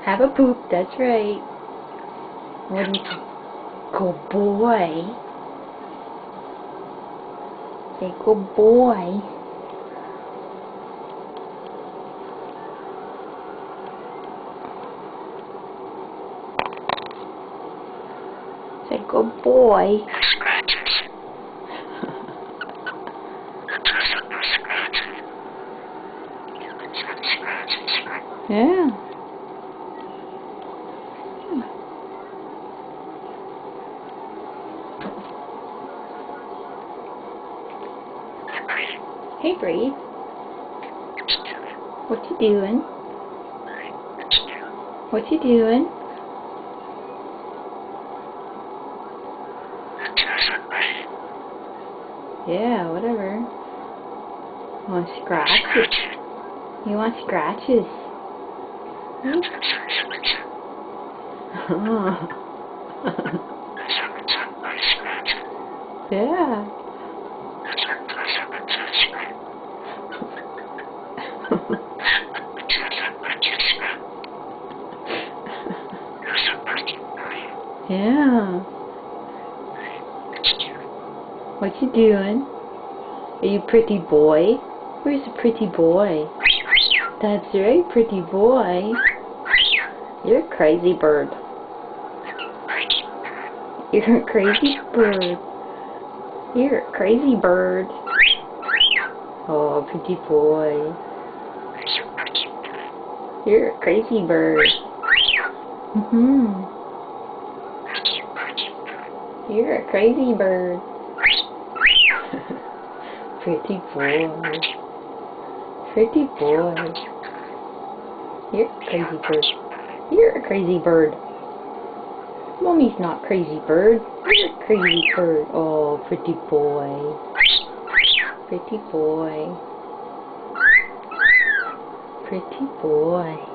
Have a poop, that's right. What do you think? Good boy. Say good boy. Say good boy. Yeah. Hey, Brady. What you doing? What you doing? Yeah, whatever. You want scratches? You want scratches? Oh. Yeah. Yeah. What you doing? Are you pretty boy? Where's the pretty boy? That's right, pretty boy. You're a crazy bird. You're a crazy bird. You're a crazy bird. Oh, pretty boy. You're a crazy bird. You're a crazy bird. Pretty boy. Pretty boy. You're a crazy bird. You're a crazy bird. Mommy's not crazy bird. You're a crazy bird. Oh, pretty boy. Pretty boy. Pretty boy.